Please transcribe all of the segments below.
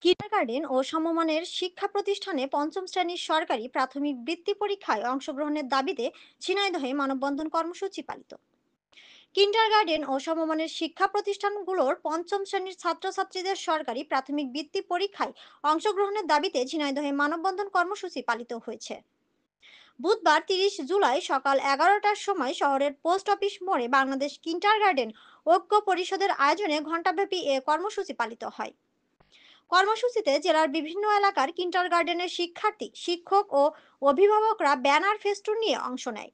Kindergarten ও সমমানের শিক্ষা প্রতিষ্ঠানে পঞ্চম শ্রেণীর সরকারি প্রাথমিক বৃত্তি পরীক্ষায় অংশগ্রহণের দাবিতে ঝিনাইদহে মানববন্ধন কর্মসূচি পালিত। কিন্ডারগার্টেন ও সমমানের শিক্ষা প্রতিষ্ঠানগুলোর পঞ্চম শ্রেণীর ছাত্রছাত্রীদের সরকারি প্রাথমিক বৃত্তি পরীক্ষায় অংশগ্রহণের দাবিতে ঝিনাইদহে মানববন্ধন কর্মসূচি পালিত হয়েছে। বুধবার 30 জুলাই সকাল 11টার সময় শহরের পোস্ট অফিস মোড়ে বাংলাদেশ কিন্ডারগার্টেন ঐক্য পরিষদের আয়োজনে ঘণ্টাব্যাপী এ কর্মসূচি পালিত হয়। কর্মসূচিতে জেলার বিভিন্ন এলাকার কিন্ডারগার্টেনের শিক্ষার্থী, শিক্ষক ও অভিভাবকরা ব্যানার ফেস্টুন নিয়ে অংশ নেয়।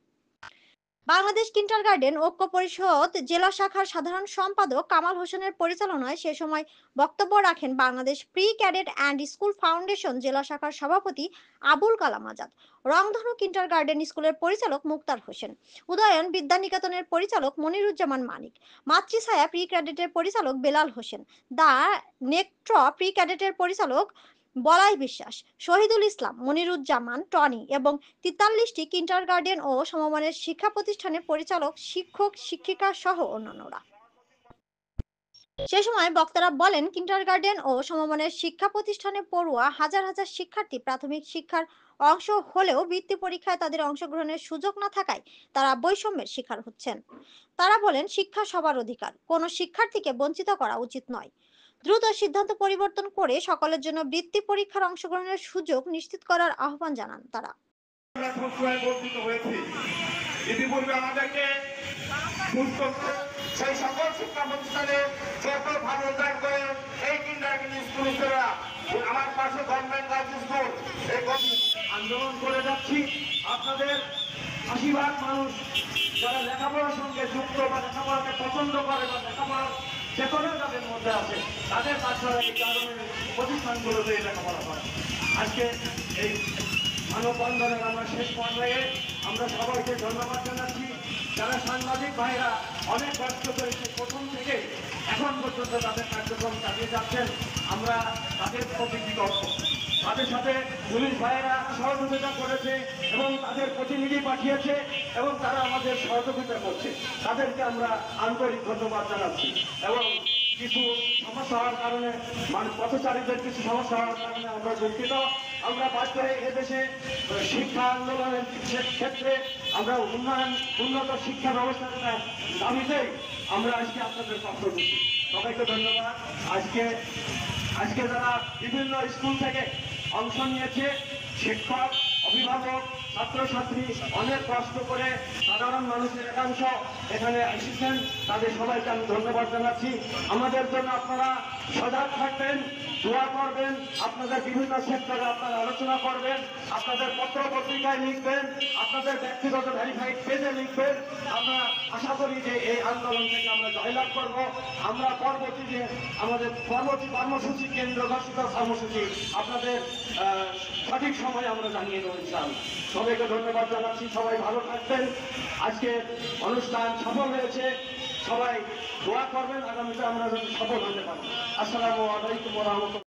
বাংলাদেশ কিন্ডারগার্টেন ঐক্য পরিষদ জেলা শাখার সাধারণ সম্পাদক কামাল হোসেনের পরিচালনায় সে সময় বক্তব্য রাখেন Bangladesh pre cadet and school foundation জেলা শাখার সভাপতি আবুল কালাম আজাদ, রংধনু কিন্ডারগার্টেন স্কুলের পরিচালক মুক্তার হোসেন, উদয়ন বিদ্যানিকেতনের পরিচালক মনিরুজ্জামান মানিক, মাতৃছায়া প্রি ক্যাডেটের পরিচালক বেলাল হোসেন, দা নেক্ট্র প্রি ক্যাডেটের পরিচালক বলাই বিশ্বাস, শহীদুল ইসলাম, মনিরুজ্জামান টনি এবং 43টি কিন্ডারগার্টেন ও সমমানের শিক্ষা প্রতিষ্ঠানের পরিচালক, শিক্ষক, শিক্ষিকা সহ অন্যান্যরা। সে সময় বক্তারা বলেন, কিন্ডারগার্টেন ও সমমানের শিক্ষা প্রতিষ্ঠানে পড়ুয়া হাজার হাজার শিক্ষার্থী প্রাথমিক শিক্ষার অংশ হলেও বৃত্তি পরীক্ষায় তাদের অংশগ্রহণের সুযোগ না থাকায় তারা বৈষম্যের শিকার হচ্ছেন। তারা বলেন, শিক্ষা সবার অধিকার, কোনো শিক্ষার্থীকে বঞ্চিত করা উচিত নয়। দ্রুত সিদ্ধান্ত পরিবর্তন করে সকলের জন্য বৃত্তি পরীক্ষার অংশগ্রহণের সুযোগ নিশ্চিত করার আহ্বান জানান তারা। আমরা সবসময় বঞ্চিত হয়েছি। ইতিপূর্বে আমাদেরকে সুস্থ সেই সকল শিক্ষা প্রতিষ্ঠানে যত ভালো রেজাল্ট করে এই কিন্ডারগার্টেন স্কুলরা আমার পাশে গভর্নমেন্ট গার্লস স্কুল এই আন্দোলন করে যাচ্ছি। আপনাদের 80% মানুষ যারা লেখাপড়ার সঙ্গে যুক্ত বা লেখাপড়াকে পছন্দ করে বা লেখাপড়ার চেতনা যাদের মধ্যে আছে তাদের তাছাড়া এই কারণে প্রতিষ্ঠানগুলোতে লেখাপড়া করে। আজকে এই মানববন্ধনের আমরা শেষ পর্যায়ে আমরা সবাইকে ধন্যবাদ জানাচ্ছি। যারা সাংবাদিক ভাইরা অনেক কষ্ট করে প্রথম থেকে এখন পর্যন্ত তাদের কার্যক্রম চালিয়ে যাচ্ছেন, আমরা তাদের প্রতি কৃতজ্ঞ। তাদের সাথে পুলিশ ভাইয়েরা সহযোগিতা করেছে এবং তাদের প্রতিনিধি পাঠিয়েছে এবং তারা আমাদের সহযোগিতা করছে, তাদেরকে আমরা আন্তরিক ধন্যবাদ জানাচ্ছি। এবং কিছু সমস্যা হওয়ার কারণে পথচারীদের কিছু সমস্যা হওয়ার কারণে আমরা দুঃখিত। আমরা বাধ্য হয়ে এদেশে শিক্ষা আন্দোলনের ক্ষেত্রে আমরা উন্নত শিক্ষা ব্যবস্থার দাবিতেই আমরা আজকে আপনাদের পক্ষ দিচ্ছি। সবাইকে ধন্যবাদ। আজকে যারা বিভিন্ন স্কুল থেকে অংশ নিয়েছে, শিক্ষক, অভিভাবক, ছাত্রছাত্রী অনেক কষ্ট করে সাধারণ মানুষের একাংশ এখানে এসেছেন, তাদের সবাইকে আমি ধন্যবাদ জানাচ্ছি। আমাদের জন্য আপনারা সজাগ থাকবেন, দোয়া করবেন, আপনাদের বিভিন্ন সেক্টরে আপনারা আলোচনা করবেন, আপনাদের পত্র পত্রিকায় লিখবেন, আপনাদের ব্যক্তিগত ভেরিফাইড পেজে লিখবেন। আমরা আশা করি যে এই আন্দোলন থেকে আমরা জয়লাভ করব। আমরা আমাদের পরবর্তী কর্মসূচি, কেন্দ্র ঘোষিত কর্মসূচি আপনাদের সঠিক সময় আমরা জানিয়ে দেবো ইনশাআল্লাহ। সবাইকে ধন্যবাদ জানাচ্ছি। সবাই ভালো থাকবেন। আজকে অনুষ্ঠান সফল হয়েছে, সবাই দোয়া করবেন আগামীতে আমরা যাতে সফল হতে পারি। আসসালামু আলাইকুম ওয়া রাহমাতুল্লাহ।